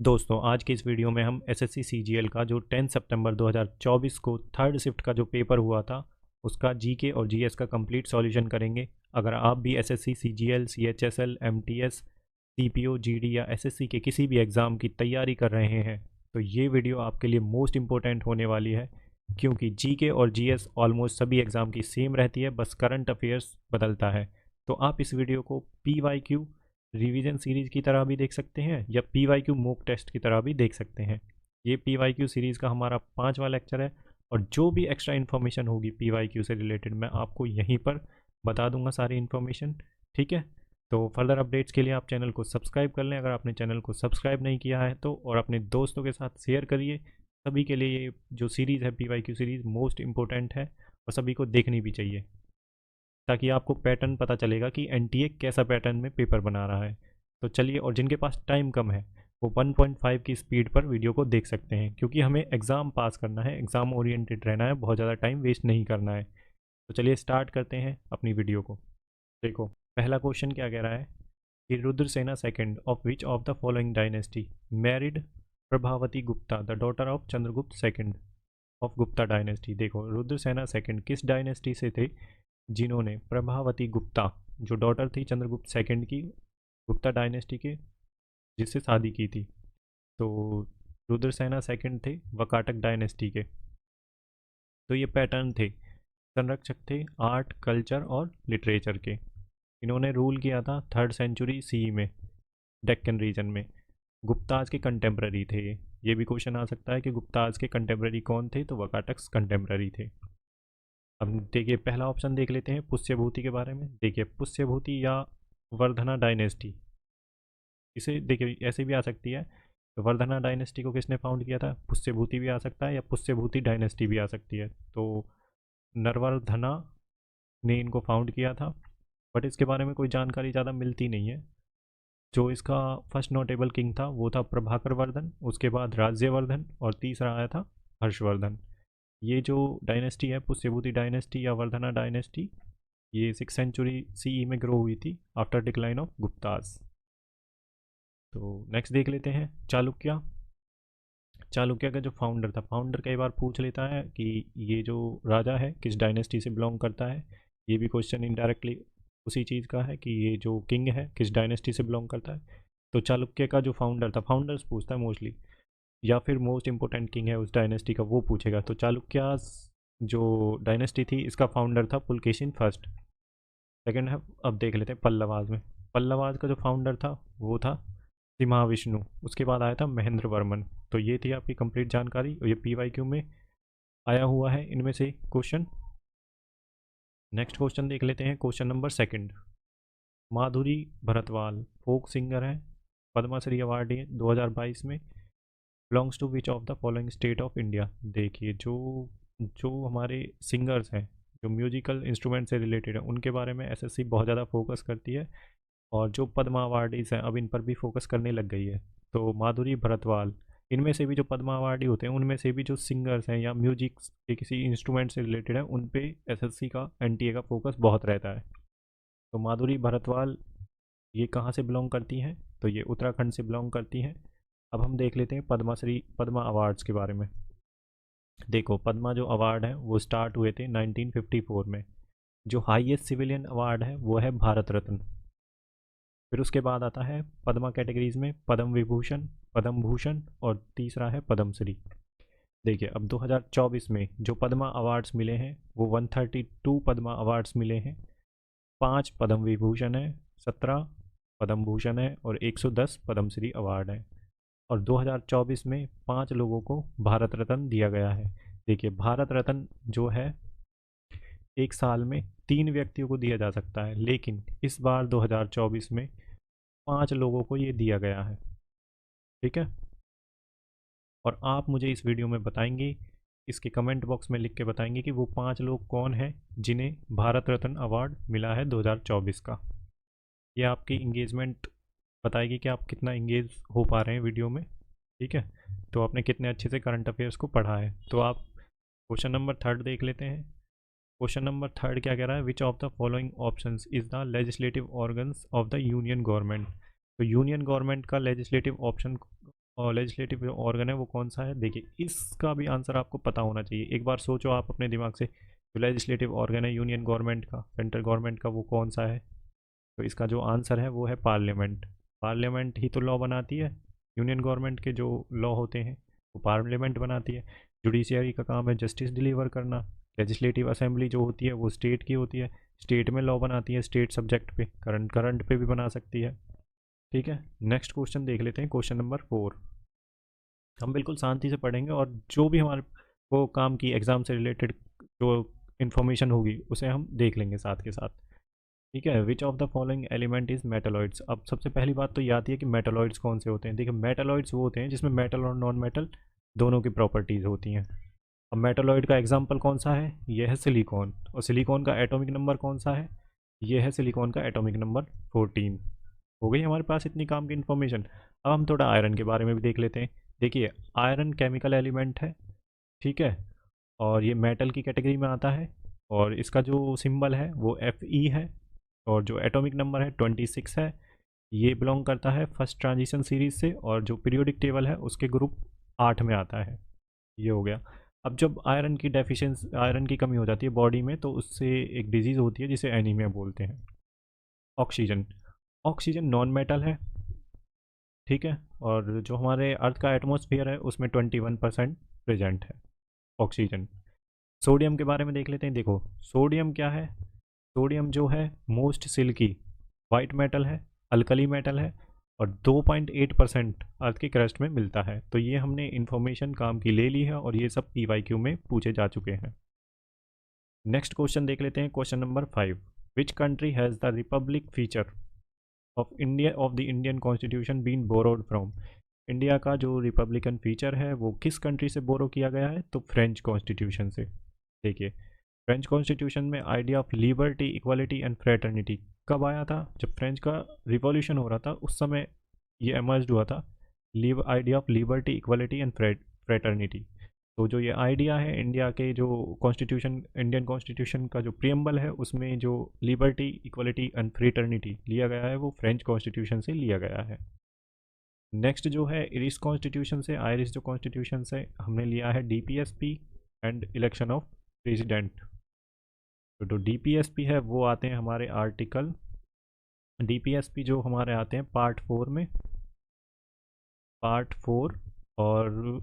दोस्तों आज की इस वीडियो में हम एसएससी सीजीएल का जो 10 सितंबर 2024 को थर्ड शिफ्ट का जो पेपर हुआ था उसका जीके और जीएस का कंप्लीट सॉल्यूशन करेंगे। अगर आप भी SSC CGL CHSL MTS CPO GD या एसएससी के किसी भी एग्ज़ाम की तैयारी कर रहे हैं तो ये वीडियो आपके लिए मोस्ट इम्पोर्टेंट होने वाली है, क्योंकि जीके और जीएस ऑलमोस्ट सभी एग्ज़ाम की सेम रहती है, बस करंट अफेयर्स बदलता है। तो आप इस वीडियो को पीवाईक्यू रिवीजन सीरीज़ की तरह भी देख सकते हैं या पीवाईक्यू मॉक टेस्ट की तरह भी देख सकते हैं। ये पीवाईक्यू सीरीज़ का हमारा 5वां लेक्चर है और जो भी एक्स्ट्रा इन्फॉर्मेशन होगी पीवाईक्यू से रिलेटेड मैं आपको यहीं पर बता दूंगा सारी इन्फॉर्मेशन। ठीक है, तो फर्दर अपडेट्स के लिए आप चैनल को सब्सक्राइब कर लें अगर आपने चैनल को सब्सक्राइब नहीं किया है तो, और अपने दोस्तों के साथ शेयर करिए। सभी के लिए ये जो सीरीज़ है पीवाईक्यू सीरीज़ मोस्ट इम्पोर्टेंट है और सभी को देखनी भी चाहिए, ताकि आपको पैटर्न पता चलेगा कि एनटीए कैसा पैटर्न में पेपर बना रहा है। तो चलिए, और जिनके पास टाइम कम है वो 1.5 की स्पीड पर वीडियो को देख सकते हैं, क्योंकि हमें एग्ज़ाम पास करना है, एग्ज़ाम ओरिएंटेड रहना है, बहुत ज़्यादा टाइम वेस्ट नहीं करना है। तो चलिए स्टार्ट करते हैं अपनी वीडियो को। देखो, पहला क्वेश्चन क्या कह रहा है कि Rudrasena second of which of the following dynasty married Prabhavati Gupta the daughter of Chandragupta second of Gupta dynasty. देखो, रुद्रसेना सेकंड किस डायनेस्टी से थे जिन्होंने प्रभावती गुप्ता, जो डॉटर थी चंद्रगुप्त सेकंड की, गुप्ता डायनेस्टी के, जिससे शादी की थी। तो रुद्रसेना सेकंड थे वकाटक डायनेस्टी के। तो ये पैटर्न थे, संरक्षक थे आर्ट कल्चर और लिटरेचर के। इन्होंने रूल किया था 3rd सेंचुरी सी में डेक्कन रीजन में। गुप्ताज के कंटेम्प्ररी थे। ये भी क्वेश्चन आ सकता है कि गुप्ताज के कंटेम्प्ररी कौन थे, तो वकाटक्स कंटेम्प्ररी थे। अब देखिए, पहला ऑप्शन देख लेते हैं पुष्यभूति के बारे में। देखिए, पुष्यभूति या वर्धना डायनेस्टी, इसे देखिए ऐसे भी आ सकती है। तो वर्धना डायनेस्टी को किसने फाउंड किया था, पुष्यभूति भी आ सकता है या पुष्यभूति डायनेस्टी भी आ सकती है। तो नरवर्धना ने इनको फाउंड किया था, बट इसके बारे में कोई जानकारी ज़्यादा मिलती नहीं है। जो इसका फर्स्ट नोटेबल किंग था वो था प्रभाकर वर्धन, उसके बाद राज्यवर्धन और तीसरा आया था हर्षवर्धन। ये जो डायनेस्टी है पुष्यभूति डायनेस्टी या वर्धना डायनेस्टी, ये 6th सेंचुरी सीई में ग्रो हुई थी आफ्टर डिक्लाइन ऑफ गुप्तास। तो नेक्स्ट देख लेते हैं चालुक्य। चालुक्य का जो फाउंडर था, फाउंडर कई बार पूछ लेता है कि ये जो राजा है किस डायनेस्टी से बिलोंग करता है। ये भी क्वेश्चन इनडायरेक्टली उसी चीज़ का है कि ये जो किंग है किस डायनेस्टी से बिलोंग करता है। तो चालुक्य का जो फाउंडर था, फाउंडर्स पूछता है मोस्टली, या फिर मोस्ट इंपॉर्टेंट किंग है उस डायनेस्टी का वो पूछेगा। तो चालुक्य जो डायनेस्टी थी इसका फाउंडर था पुलकेशिन फर्स्ट। सेकंड है, अब देख लेते हैं पल्लवाज में। पल्लवाज का जो फाउंडर था वो था सिम्हाविष्णु, उसके बाद आया था महेंद्र वर्मन। तो ये थी आपकी कंप्लीट जानकारी और ये पीवाईक्यू में आया हुआ है इनमें से क्वेश्चन। नेक्स्ट क्वेश्चन देख लेते हैं, question number 2। Madhuri Bhartwal folk singer है, पद्मश्री अवार्डी है 2022 में, belongs to which of the following state of India. देखिए, जो जो हमारे सिंगर्स हैं जो म्यूजिकल इंस्ट्रूमेंट से रिलेटेड है उनके बारे में एसएससी बहुत ज़्यादा फोकस करती है, और जो पद्मा अवार्डीज़ हैं अब इन पर भी फोकस करने लग गई है। तो माधुरी भरतवाल, इनमें से भी जो पद्मा अवार्डी होते हैं उनमें से भी जो सिंगर्स हैं या म्यूजिक के किसी इंस्ट्रूमेंट से रिलेटेड है उन पे एसएससी का एनटीए का फोकस बहुत रहता है। तो माधुरी भरतवाल ये कहाँ से बिलोंग करती हैं, तो ये उत्तराखंड से बिलोंग करती हैं। अब हम देख लेते हैं पद्मा अवार्ड्स के बारे में। देखो, पद्मा जो अवार्ड है वो स्टार्ट हुए थे 1954 में। जो हाईएस्ट सिविलियन अवार्ड है वो है भारत रत्न। फिर उसके बाद आता है पद्मा कैटेगरीज में पद्म विभूषण, पद्म भूषण और तीसरा है पद्मश्री। देखिए, अब 2024 में जो पद्मा अवार्ड्स मिले हैं वो 132 पद्मा अवार्ड्स मिले हैं। 5 पद्म विभूषण है, 17 पद्म भूषण है और 110 पद्मश्री अवार्ड है। और 2024 में 5 लोगों को भारत रत्न दिया गया है। देखिए, भारत रत्न जो है एक साल में 3 व्यक्तियों को दिया जा सकता है, लेकिन इस बार 2024 में 5 लोगों को ये दिया गया है। ठीक है, और आप मुझे इस वीडियो में बताएंगे, इसके कमेंट बॉक्स में लिख के बताएंगे कि वो 5 लोग कौन हैं जिन्हें भारत रत्न अवार्ड मिला है 2024 का। ये आपकी इंगेजमेंट बताएगी कि आप कितना इंगेज हो पा रहे हैं वीडियो में। ठीक है, तो आपने कितने अच्छे से करंट अफेयर्स को पढ़ा है। तो आप क्वेश्चन नंबर 3 देख लेते हैं। क्वेश्चन नंबर 3 क्या कह रहा है, विच of the following options is the legislative organs of the union government. तो यूनियन गवर्नमेंट का लेजिस्लेटिव ऑप्शन और लेजिस्लेटिव ऑर्गन है वो कौन सा है, देखिए इसका भी आंसर आपको पता होना चाहिए। एक बार सोचो आप अपने दिमाग से, जो लेजिस्लेटिव ऑर्गन है यूनियन गवर्नमेंट का, सेंट्रल गवर्नमेंट का, वो कौन सा है। तो इसका जो आंसर है वो है पार्लियामेंट। पार्लियामेंट ही तो लॉ बनाती है। यूनियन गवर्नमेंट के जो लॉ होते हैं वो पार्लियामेंट बनाती है। जुडिशियरी का काम है जस्टिस डिलीवर करना। लेजिस्लेटिव असेंबली जो होती है वो स्टेट की होती है, स्टेट में लॉ बनाती है, स्टेट सब्जेक्ट पे, करंट करंट पे भी बना सकती है। ठीक है, नेक्स्ट क्वेश्चन देख लेते हैं, क्वेश्चन नंबर 4। हम बिल्कुल शांति से पढ़ेंगे और जो भी हमारे को काम की एग्ज़ाम से रिलेटेड जो इन्फॉर्मेशन होगी उसे हम देख लेंगे साथ के साथ। ठीक है, विच of the following element is metalloids. अब सबसे पहली बात तो ये आती है कि मेटलॉइड्स कौन से होते हैं। देखिए मेटलॉइड्स वो होते हैं जिसमें मेटल और नॉन मेटल दोनों की प्रॉपर्टीज़ होती हैं। अब मेटलॉइड का एग्जांपल कौन सा है, ये है सिलिकॉन। और सिलिकॉन का एटॉमिक नंबर कौन सा है, ये है सिलिकॉन का एटॉमिक नंबर 14। हो गई हमारे पास इतनी काम की इन्फॉर्मेशन। अब हम थोड़ा आयरन के बारे में भी देख लेते हैं। देखिए आयरन केमिकल एलिमेंट है, ठीक है, और ये मेटल की कैटेगरी में आता है। और इसका जो सिंबल है वो Fe है, और जो एटॉमिक नंबर है 26 है। ये बिलोंग करता है फर्स्ट ट्रांजिशन सीरीज से, और जो पीरियोडिक टेबल है उसके ग्रुप 8 में आता है। ये हो गया। अब जब आयरन की डेफिशिएंसी, आयरन की कमी हो जाती है बॉडी में, तो उससे एक डिजीज़ होती है जिसे एनीमिया बोलते हैं। ऑक्सीजन, ऑक्सीजन नॉन मेटल है, ठीक है, और जो हमारे अर्थ का एटमॉस्फेयर है उसमें 21% प्रेजेंट है ऑक्सीजन। सोडियम के बारे में देख लेते हैं। देखो सोडियम क्या है, सोडियम जो है मोस्ट सिल्की वाइट मेटल है, अल्कली मेटल है, और 2.8% अर्थ की क्रस्ट में मिलता है। तो ये हमने इन्फॉर्मेशन काम की ले ली है और ये सब PYQ में पूछे जा चुके हैं। नेक्स्ट क्वेश्चन देख लेते हैं, question number 5। Which country has the republic feature of India of the Indian constitution been borrowed from. India का जो रिपब्लिकन फीचर है वो किस कंट्री से बोरो किया गया है, तो फ्रेंच कॉन्स्टिट्यूशन से। देखिए फ्रेंच कॉन्स्टिट्यूशन में idea of liberty, equality and fraternity कब आया था, जब फ्रेंच का रिवॉल्यूशन हो रहा था उस समय ये एमर्ज हुआ था, idea of liberty, equality and fraternity. तो जो ये आइडिया है इंडिया के जो कॉन्स्टिट्यूशन, इंडियन कॉन्स्टिट्यूशन का जो प्रियम्बल है उसमें जो लिबर्टी, इक्वालिटी एंड फ्रेटर्निटी लिया गया है वो फ्रेंच कॉन्स्टिट्यूशन से लिया गया है। नेक्स्ट जो है इरिश कॉन्स्टिट्यूशन से, आयरिश जो कॉन्स्टिट्यूशन से हमने लिया है DPSP and election of president. तो जो DPSP है वो आते हैं हमारे आर्टिकल, DPSP जो हमारे आते हैं पार्ट 4 में, पार्ट 4 और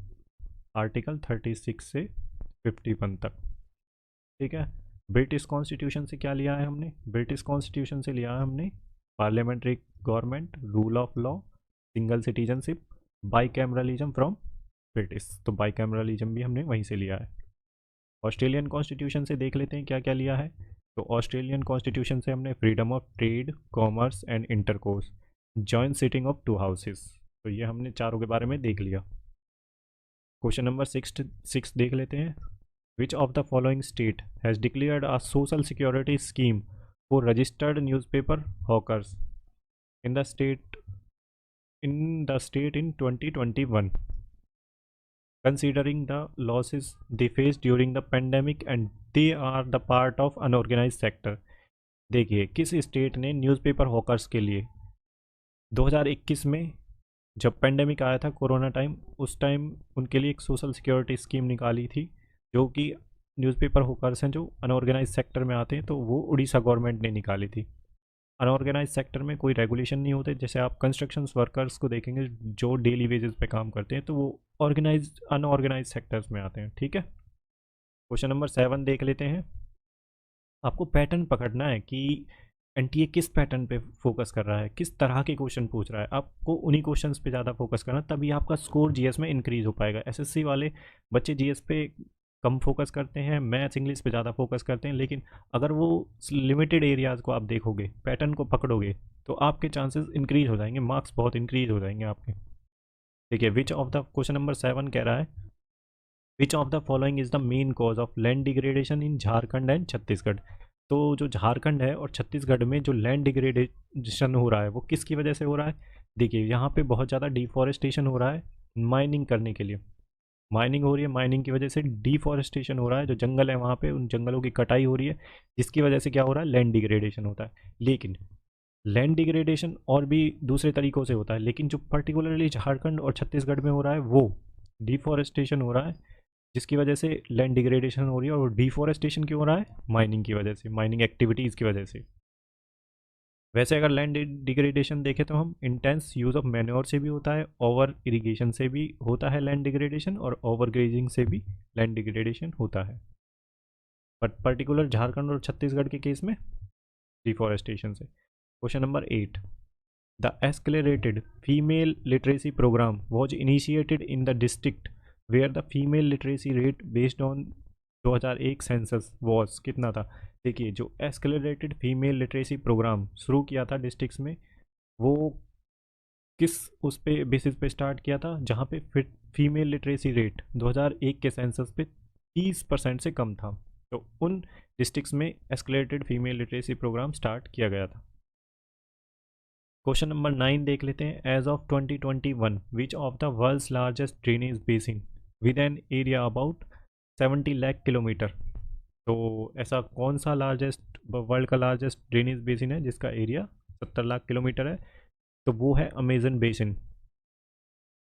आर्टिकल 36 से 51 तक। ठीक है, ब्रिटिश कॉन्स्टिट्यूशन से क्या लिया है हमने, ब्रिटिश कॉन्स्टिट्यूशन से लिया है हमने parliamentary government, rule of law, single citizenship, by cameralism from British. तो बाई कैमरलिज्म भी हमने वहीं से लिया है। ऑस्ट्रेलियन कॉन्स्टिट्यूशन से देख लेते हैं क्या क्या लिया है। तो ऑस्ट्रेलियन कॉन्स्टिट्यूशन से हमने freedom of trade, commerce and intercourse, joint sitting of 2 houses. तो ये हमने चारों के बारे में देख लिया। क्वेश्चन नंबर 6 देख लेते हैं। विच of the following state has declared a social security scheme for registered newspaper hawkers in the state in 2021, considering the losses they faced during the pandemic and they are the part of unorganized sector। देखिए किस state ने newspaper hawkers के लिए 2021 में जब pandemic आया था corona time, उस टाइम उनके लिए एक सोशल सिक्योरिटी स्कीम निकाली थी, जो कि न्यूज़पेपर हॉकर्स हैं जो अनऑर्गेनाइज सेक्टर में आते हैं, तो वो उड़ीसा गवर्नमेंट ने निकाली थी। अनऑर्गेनाइज सेक्टर में कोई रेगुलेशन नहीं होते, जैसे आप कंस्ट्रक्शन वर्कर्स को देखेंगे जो डेली वेजेस पे काम करते हैं, तो वो ऑर्गेनाइज अनऑर्गेनाइज सेक्टर्स में आते हैं। ठीक है, क्वेश्चन नंबर 7 देख लेते हैं। आपको पैटर्न पकड़ना है कि NTA किस पैटर्न पे फोकस कर रहा है, किस तरह के क्वेश्चन पूछ रहा है, आपको उन्हीं क्वेश्चंस पे ज़्यादा फोकस करना, तभी आपका स्कोर GS में इंक्रीज़ हो पाएगा। SSC वाले बच्चे GS पे कम फोकस करते हैं, मैथ्स इंग्लिश पे ज़्यादा फोकस करते हैं, लेकिन अगर वो लिमिटेड एरियाज़ को आप देखोगे, पैटर्न को पकड़ोगे, तो आपके चांसेस इंक्रीज़ हो जाएंगे, मार्क्स बहुत इंक्रीज़ हो जाएंगे आपके। देखिए विच ऑफ द, क्वेश्चन नंबर 7 कह रहा है विच of the following is the main cause of land degradation in Jharkhand and Chhattisgarh. तो जो झारखंड है और छत्तीसगढ़ में जो लैंड डिग्रेडेशन हो रहा है वो किसकी वजह से हो रहा है। देखिए यहाँ पे बहुत ज़्यादा डिफॉरेस्टेशन हो रहा है माइनिंग करने के लिए, माइनिंग हो रही है, माइनिंग की वजह से डिफॉरेस्टेशन हो रहा है, जो जंगल है वहाँ पे उन जंगलों की कटाई हो रही है, जिसकी वजह से क्या हो रहा है, लैंड डिग्रेडेशन होता है। लेकिन लैंड डिग्रेडेशन और भी दूसरे तरीक़ों से होता है, लेकिन जो पर्टिकुलरली झारखंड और छत्तीसगढ़ में हो रहा है वो डिफॉरेस्टेशन हो रहा है, जिसकी वजह से लैंड डिग्रेडेशन हो रही है। और डिफॉरेस्टेशन क्यों हो रहा है? माइनिंग की वजह से, माइनिंग एक्टिविटीज़ की वजह से। वैसे अगर लैंड डिग्रेडेशन देखें तो हम इंटेंस यूज़ ऑफ मैन्योर से भी होता है, ओवर इरिगेशन से भी होता है लैंड डिग्रेडेशन, और ओवर ग्रेजिंग से भी लैंड डिग्रेडेशन होता है। बट पर्टिकुलर झारखंड और छत्तीसगढ़ के केस में डिफॉरेस्टेशन से। Question number 8, the accelerated female literacy programme was initiated in the district where the female literacy rate based on 2001 census was कितना था? देखिए, जो एक्सक्लेरेटेड फीमेल लिटरेसी प्रोग्राम शुरू किया था डिस्ट्रिक्ट्स में, वो किस उस पे बेसिस पे स्टार्ट किया था, जहाँ पे फिर फीमेल लिटरेसी रेट 2001 के सेंसस पे 30% से कम था। तो उन डिस्ट्रिक्ट्स में escalated female literacy programme start किया गया था। क्वेश्चन नंबर 9 देख लेते हैं। As of 2021 which of the world's largest drainage basin with an area about 70 lakh kilometre? तो ऐसा कौन सा लार्जेस्ट वर्ल्ड का लार्जेस्ट ड्रेनेज बेसिन है जिसका एरिया 70 लाख किलोमीटर है? तो वो है अमेजन बेसिन।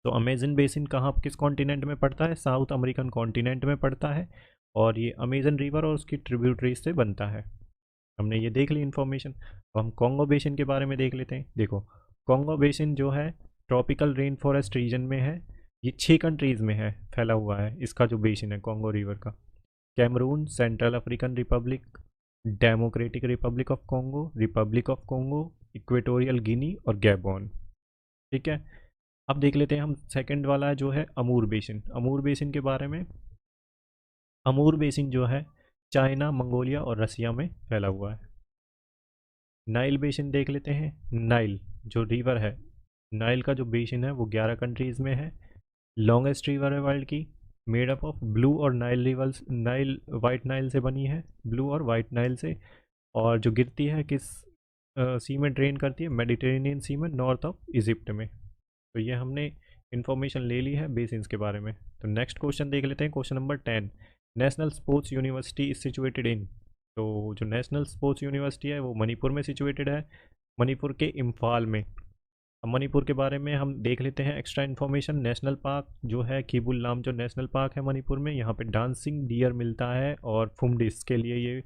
तो अमेजन बेसिन कहाँ, किस कॉन्टिनेंट में पड़ता है? साउथ अमेरिकन कॉन्टिनेंट में पड़ता है, और ये अमेजन रिवर और उसकी ट्रिब्यूटरीज से बनता है। हमने ये देख ली इन्फॉर्मेशन। अब हम कॉन्गो बेसिन के बारे में देख लेते हैं। देखो, कॉन्गो बेसिन जो है ट्रॉपिकल रेन फॉरेस्ट रीजन में है। ये 6 कंट्रीज़ में है, फैला हुआ है इसका जो बेसिन है कॉन्गो रिवर का। Cameroon, Central African Republic, Democratic Republic of Congo, Republic of Congo, Equatorial Guinea और गैबॉन। ठीक है, अब देख लेते हैं हम सेकंड वाला जो है अमूर बेसिन। अमूर बेसिन के बारे में, अमूर बेसिन जो है चाइना, मंगोलिया और रसिया में फैला हुआ है। नाइल बेसिन देख लेते हैं। नाइल जो रिवर है, नाइल का जो बेसिन है वो 11 कंट्रीज़ में है। लॉन्गेस्ट रिवर है वर्ल्ड की, मेड अप ऑफ ब्लू और Nile reverse, Nile white Nile से बनी है, ब्लू और वाइट नाइल से। और जो गिरती है किस सी में ड्रेन करती है? मेडिटेरेनियन सी में, नॉर्थ ऑफ इजिप्ट में। तो ये हमने इन्फॉर्मेशन ले ली है बेसिन्स के बारे में। तो नेक्स्ट क्वेश्चन देख लेते हैं। Question number 10, national sports university is situated in? तो जो नेशनल स्पोर्ट्स यूनिवर्सिटी है वो मणिपुर में सिचुएटेड है, मणिपुर के इम्फाल में। अब मणिपुर के बारे में हम देख लेते हैं एक्स्ट्रा इन्फॉर्मेशन। नेशनल पार्क जो है कीबुल लामजो नेशनल पार्क है मणिपुर में। यहाँ पे डांसिंग डियर मिलता है, और फुमडिस के लिए ये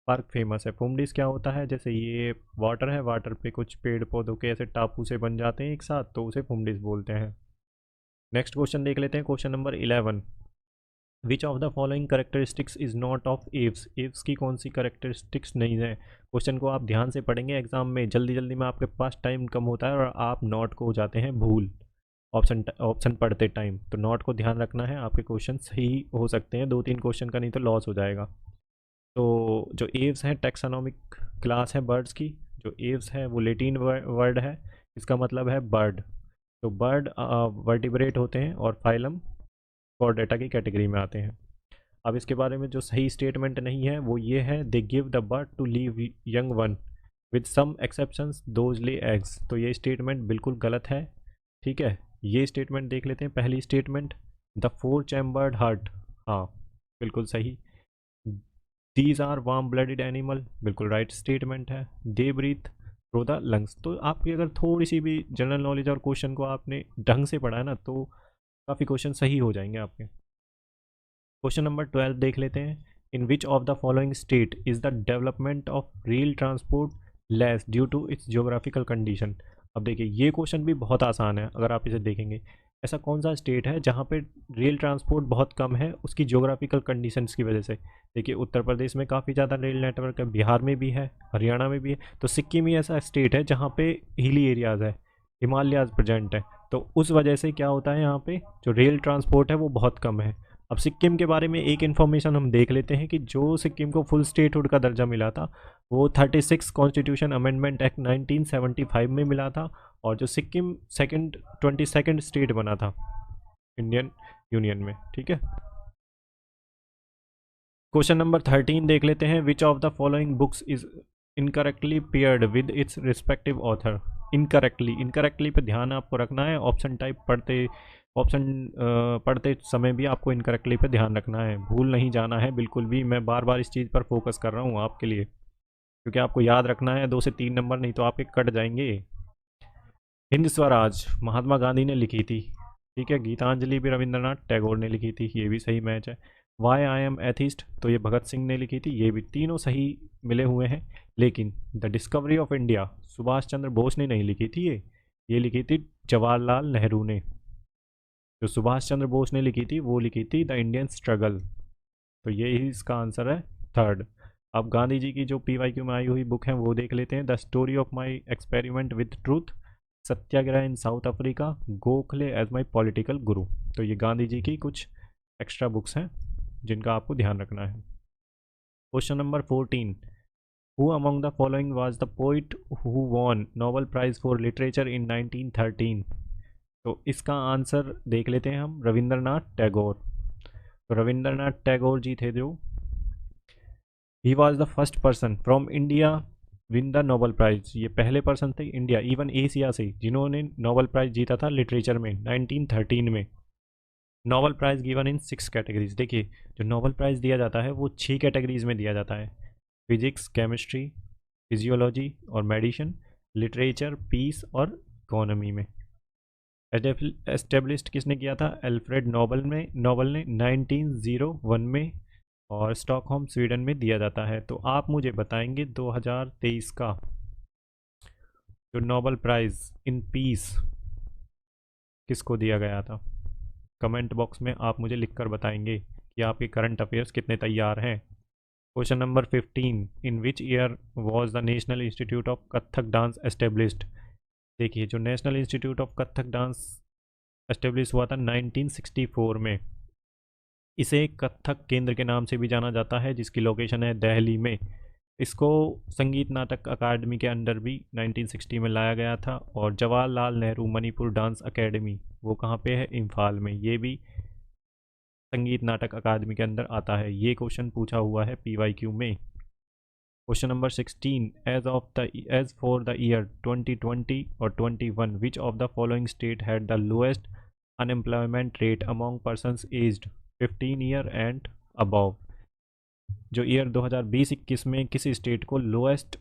पार्क फेमस है। फुमडिस क्या होता है? जैसे ये वाटर है, वाटर पे कुछ पेड़ पौधों के ऐसे टापू से बन जाते हैं एक साथ, तो उसे फुमडिस बोलते हैं। नेक्स्ट क्वेश्चन देख लेते हैं। Question number 11, which of the following characteristics is not of Aves? Aves की कौन सी करेक्टरिस्टिक्स नहीं है? क्वेश्चन को आप ध्यान से पढ़ेंगे एग्जाम में, जल्दी जल्दी में आपके पास टाइम कम होता है और आप नोट को हो जाते हैं भूल ऑप्शन पढ़ते टाइम। तो नोट को ध्यान रखना है, आपके क्वेश्चन सही हो सकते हैं 2-3 क्वेश्चन का, नहीं तो लॉस हो जाएगा। तो जो एव्स है टैक्सोनॉमिक क्लास है बर्ड्स की। जो एव्स है वो लेटिन वर्ड है, इसका मतलब है बर्ड। तो बर्ड वर्टिब्रेट होते हैं और फाइलम कॉर्डेटा की कैटेगरी में आते हैं। अब इसके बारे में जो सही स्टेटमेंट नहीं है वो ये है, they give the birth to live young one with some exceptions those lay eggs. तो ये स्टेटमेंट बिल्कुल गलत है। ठीक है, ये स्टेटमेंट देख लेते हैं। पहली स्टेटमेंट, द 4 चैम्बर्ड हार्ट, हाँ बिल्कुल सही। These are warm blooded animal, बिल्कुल राइट स्टेटमेंट है। They breathe through the lungs. तो आपकी अगर थोड़ी सी भी जनरल नॉलेज और क्वेश्चन को आपने ढंग से पढ़ा है ना, तो काफ़ी क्वेश्चन सही हो जाएंगे आपके। क्वेश्चन नंबर 12 देख लेते हैं। In which of the following state is the development of rail transport less due to its geographical condition? अब देखिए, ये क्वेश्चन भी बहुत आसान है अगर आप इसे देखेंगे। ऐसा कौन सा स्टेट है जहाँ पे रेल ट्रांसपोर्ट बहुत कम है उसकी जियोग्राफिकल कंडीशंस की वजह से? देखिए, उत्तर प्रदेश में काफ़ी ज़्यादा रेल नेटवर्क है, बिहार में भी है, हरियाणा में भी है। तो सिक्किम ही ऐसा स्टेट है जहाँ पे हिली एरियाज़ है, हिमालयाज प्रेजेंट है। तो उस वजह से क्या होता है, यहाँ पे जो रेल ट्रांसपोर्ट है वो बहुत कम है। अब सिक्किम के बारे में एक इन्फॉर्मेशन हम देख लेते हैं कि जो सिक्किम को फुल स्टेटहुड का दर्जा मिला था वो 36 कॉन्स्टिट्यूशन अमेंडमेंट एक्ट 1975 में मिला था, और जो सिक्किम 22nd स्टेट बना था इंडियन यूनियन में। ठीक है, क्वेश्चन नंबर 13 देख लेते हैं। विच of the following books is incorrectly paired with its respective author? Incorrectly पे ध्यान आपको रखना है। ऑप्शन पढ़ते समय भी आपको इनकरेक्टली पे ध्यान रखना है, भूल नहीं जाना है बिल्कुल भी। मैं बार बार इस चीज़ पर फोकस कर रहा हूँ आपके लिए। क्योंकि आपको याद रखना है 2 से 3 नंबर, नहीं तो आपके कट जाएंगे। हिंद स्वराज महात्मा गांधी ने लिखी थी, ठीक है। गीतांजलि भी रविंद्रनाथ टैगोर ने लिखी थी, ये भी सही मैच है। वाई आई एम एथिस्ट, तो ये भगत सिंह ने लिखी थी, ये भी तीनों सही मिले हुए हैं। लेकिन the discovery of India Subhash Chandra Bose ने नहीं लिखी थी, ये लिखी थी जवाहरलाल नेहरू ने। जो सुभाष चंद्र बोस ने लिखी थी वो लिखी थी द इंडियन स्ट्रगल। तो यही इसका आंसर है थर्ड। अब गांधी जी की जो PYQ में आई हुई बुक है वो देख लेते हैं। The story of my experiment with truth, satyagraha in South Africa, Gokhale as my political guru. तो ये गांधी जी की कुछ एक्स्ट्रा बुक्स हैं जिनका आपको ध्यान रखना है। Question number 14, who among the following was the poet who won Nobel prize for literature in 1913। तो इसका आंसर देख लेते हैं हम, रविंद्रनाथ टैगोर। तो रविंद्रनाथ टैगोर जी थे जो, he was the first person from India win the Nobel prize. ये पहले पर्सन थे इंडिया इवन एशिया से जिन्होंने नोबेल प्राइज जीता था लिटरेचर में 1913 में। Nobel prize given in 6 categories. देखिए जो नोबेल प्राइज दिया जाता है वो 6 कैटेगरीज में दिया जाता है, फिजिक्स, केमिस्ट्री, फिजियोलॉजी और मेडिसिन, लिटरेचर, पीस और इकोनॉमी में। एस्टेब्लिश्ड किसने किया था? अल्फ्रेड नोबल ने 1901 में, और स्टॉकहोम स्वीडन में दिया जाता है। तो आप मुझे बताएंगे 2023 का जो नोबेल प्राइज इन पीस किसको दिया गया था? कमेंट बॉक्स में आप मुझे लिखकर बताएंगे कि आपके करंट अफेयर्स कितने तैयार हैं। Question number 15, in which year was the national institute of Kathak dance established. देखिए जो national institute of Kathak dance establish हुआ था 1964 में। इसे कथक केंद्र के नाम से भी जाना जाता है जिसकी लोकेशन है दिल्ली में। इसको संगीत नाटक अकादमी के अंडर भी 1960 में लाया गया था। और जवाहरलाल नेहरू मणिपुर डांस अकेडमी वो कहाँ पे है? इम्फाल में। ये भी संगीत नाटक अकादमी के अंदर आता है। ये क्वेश्चन पूछा हुआ है PYQ में। Question number 16, as for the year 2020 और 21 which of the following state had the lowest unemployment rate among persons aged 15 year and above. जो ईयर 2020-21 में किसी स्टेट को लोएस्ट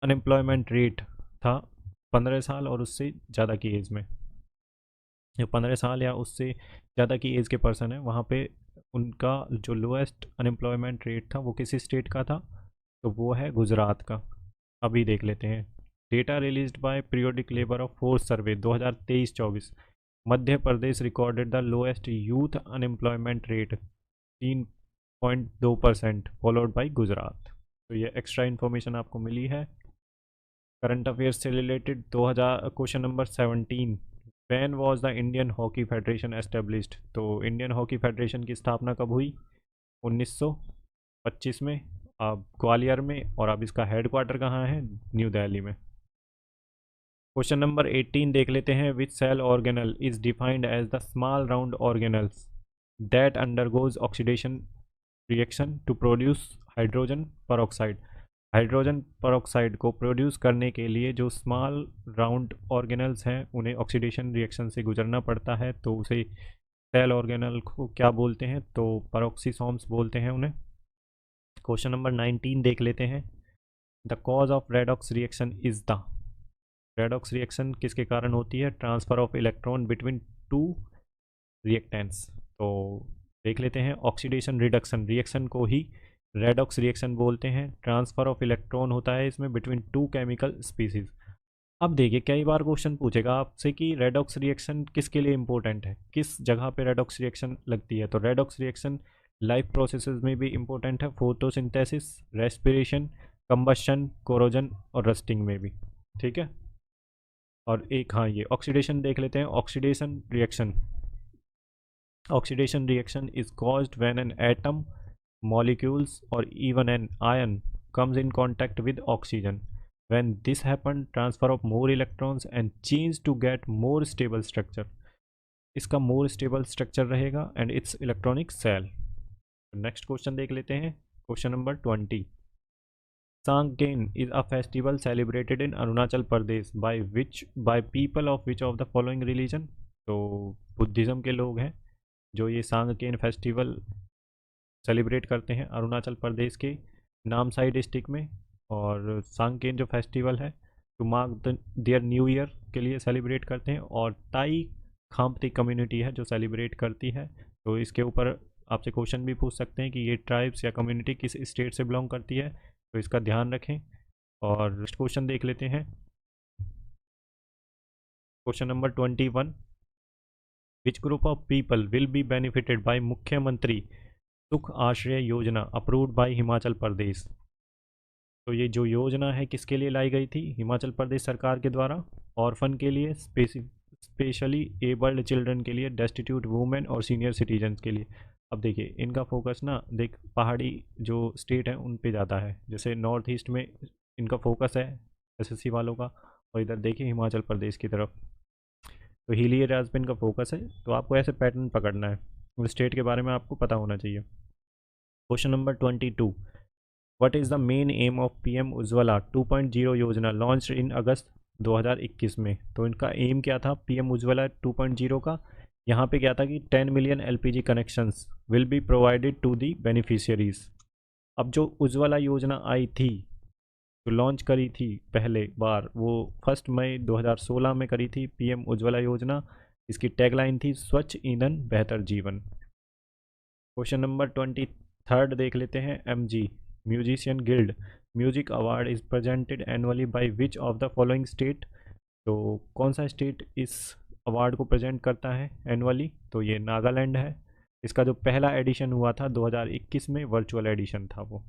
अनएम्प्लॉयमेंट रेट था 15 साल और उससे ज़्यादा की एज में, जो 15 साल या उससे ज़्यादा की एज के पर्सन है वहाँ पे उनका जो लोएस्ट अनएम्प्लॉयमेंट रेट था वो किसी स्टेट का था? तो वो है गुजरात का। अभी देख लेते हैं। Data released by periodic labour of force survey 2023-24, Madhya Pradesh recorded the lowest youth unemployment rate 3.2% followed by Gujarat. तो ये एक्स्ट्रा इन्फॉर्मेशन आपको मिली है करंट अफेयर्स से related. 2000 question number 17, when was the Indian hockey federation established. तो इंडियन हॉकी फेडरेशन की स्थापना कब हुई? 1925 में, अब ग्वालियर में। और अब इसका हेडक्वार्टर कहाँ है? न्यू दिल्ली में। क्वेश्चन नंबर 18 देख लेते हैं। Which cell organelle is defined as the small round organelles that undergoes oxidation reaction to produce hydrogen peroxide. Hydrogen peroxide को प्रोड्यूस करने के लिए जो स्मॉल राउंड ऑर्गेनल्स हैं उन्हें ऑक्सीडेशन रिएक्शन से गुजरना पड़ता है, तो उसे सेल ऑर्गेनल को क्या बोलते हैं? तो पेरोक्सीसोम्स बोलते हैं उन्हें। क्वेश्चन नंबर 19 देख लेते हैं। The cause of redox reaction is the. Redox reaction किसके कारण होती है? Transfer of electron between two reactants. तो देख लेते हैं। ऑक्सीडेशन रिडक्शन रिएक्शन को ही रेडॉक्स रिएक्शन बोलते हैं। ट्रांसफर ऑफ इलेक्ट्रॉन होता है इसमें बिटवीन टू केमिकल स्पीसीज। अब देखिए कई बार क्वेश्चन पूछेगा आपसे कि रेडॉक्स रिएक्शन किसके लिए इंपॉर्टेंट है, किस जगह पे रेडॉक्स रिएक्शन लगती है। तो रेडॉक्स रिएक्शन लाइफ प्रोसेसेस में भी इंपॉर्टेंट है, फोटोसिंथेसिस, रेस्पिरेशन, कंबशन, कोरोजन और रस्टिंग में भी, ठीक है। और एक हाँ ये ऑक्सीडेशन देख लेते हैं। Oxidation reaction is caused when an atom, molecules or even an ion comes in contact with oxygen. When this happens, transfer of more electrons and change to get more stable structure. इसका more stable structure रहेगा and its electronic cell. Next question देख लेते हैं। Question number 20. Sangken is a festival celebrated in Arunachal Pradesh by people of which of the following religion? तो Buddhism के लोग हैं जो ये सांगकेन फेस्टिवल सेलिब्रेट करते हैं अरुणाचल प्रदेश के नामसाई डिस्ट्रिक्ट में। और सांकेन जो फेस्टिवल है to mark their new year के लिए सेलिब्रेट करते हैं, और ताई खाम्ती कम्युनिटी है जो सेलिब्रेट करती है। तो इसके ऊपर आपसे क्वेश्चन भी पूछ सकते हैं कि ये ट्राइब्स या कम्युनिटी किस स्टेट से बिलोंग करती है, तो इसका ध्यान रखें। और नेक्स्ट क्वेश्चन देख लेते हैं, question number 21, which group of people will be benefited bye मुख्यमंत्री सुख आश्रय योजना अप्रूव्ड बाय हिमाचल प्रदेश। तो ये जो योजना है किसके लिए लाई गई थी, हिमाचल प्रदेश सरकार के द्वारा, ऑर्फन के लिए, स्पेशली एबल्ड चिल्ड्रन के लिए, डेस्टिट्यूट वुमेन और सीनियर सिटीजन्स के लिए। अब देखिए इनका फोकस ना पहाड़ी जो स्टेट है उन पे ज़्यादा है, जैसे नॉर्थ ईस्ट में इनका फोकस है एसएससी वालों का, और इधर देखिए हिमाचल प्रदेश की तरफ तो हिली एरियाज पे इनका फोकस है। तो आपको ऐसे पैटर्न पकड़ना है, उस स्टेट के बारे में आपको पता होना चाहिए। Question number 22, what is the main M of PM Ujjwala 2.0 योजना लॉन्च इन अगस्त 2021 में। तो इनका एम क्या था पीएम उज्ज्वला 2.0 का, यहाँ पे क्या था कि 10 million LPG connections will be provided to the beneficiaries. अब जो उज्ज्वला योजना आई थी जो लॉन्च करी थी पहले बार, वो 1 मई 2016 में करी थी पीएम उज्ज्वला योजना। इसकी टैगलाइन थी स्वच्छ ईंधन बेहतर जीवन। क्वेश्चन नंबर 23 देख लेते हैं, MG musician guild music award is presented annually by which of the following state. तो कौन सा स्टेट इस अवार्ड को प्रेजेंट करता है एनुअली, तो ये नागालैंड है। इसका जो पहला एडिशन हुआ था 2021 में, वर्चुअल एडिशन था वो।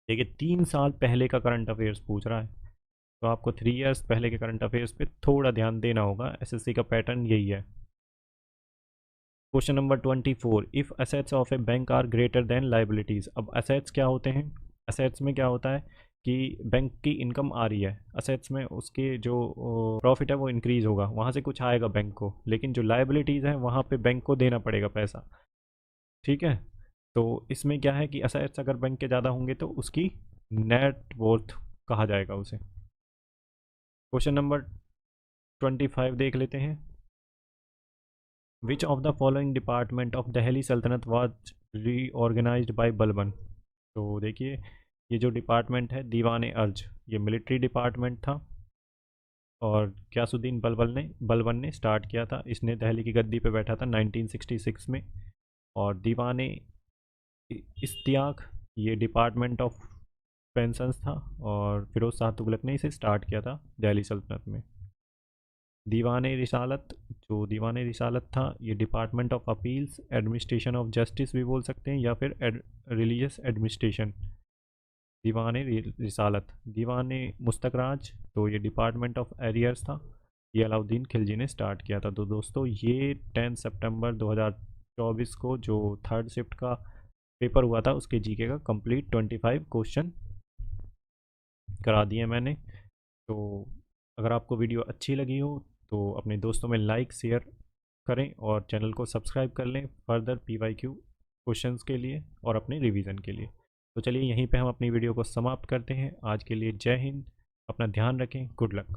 देखिए 3 साल पहले का करंट अफेयर्स पूछ रहा है, तो आपको 3 ईयर्स पहले के करंट अफेयर्स पे थोड़ा ध्यान देना होगा, एसएससी का पैटर्न यही है। Question number 24, if assets of a bank are greater than liabilities. अब असेट्स क्या होते हैं, असेट्स में क्या होता है कि बैंक की इनकम आ रही है, असेट्स में उसके जो प्रॉफिट है वो इंक्रीज़ होगा, वहाँ से कुछ आएगा बैंक को, लेकिन जो लाइबिलिटीज़ है वहाँ पे बैंक को देना पड़ेगा पैसा, ठीक है। तो इसमें क्या है कि असेट्स अगर बैंक के ज़्यादा होंगे तो उसकी नेट वर्थ कहा जाएगा उसे। क्वेश्चन नंबर 25 देख लेते हैं, विच of the following department of Delhi सल्तनत वाज रीऑर्गेनाइज्ड बाय बलबन। तो देखिए ये जो डिपार्टमेंट है दीवान अर्ज, ये मिलिट्री डिपार्टमेंट था और गयासुद्दीन बलबन ने स्टार्ट किया था। इसने दिल्ली की गद्दी पे बैठा था 1966 में। और दीवान इश्तियाक ये डिपार्टमेंट ऑफ पेंशंस था, और फिरोज शाह तुगलक ने इसे स्टार्ट किया था दिल्ली सल्तनत में। दीवान रिसालत, जो दीवान रिसालत था ये department of appeals, administration of justice भी बोल सकते हैं, या फिर रिलीजियस एडमिनिस्ट्रेशन। दीवान रिसालत। दीवान मुस्तकराज, तो ये डिपार्टमेंट ऑफ एरियर्स था, ये अलाउद्दीन खिलजी ने स्टार्ट किया था। तो दोस्तों ये 10 सितंबर 2024 को जो 3rd शिफ्ट का पेपर हुआ था उसके जीके का कंप्लीट 25 क्वेश्चन करा दिए मैंने। तो अगर आपको वीडियो अच्छी लगी हो तो अपने दोस्तों में लाइक शेयर करें और चैनल को सब्सक्राइब कर लें फर्दर PYQ क्वेश्चंस के लिए और अपने रिवीजन के लिए। तो चलिए यहीं पे हम अपनी वीडियो को समाप्त करते हैं। आज के लिए जय हिंद, अपना ध्यान रखें, गुड लक।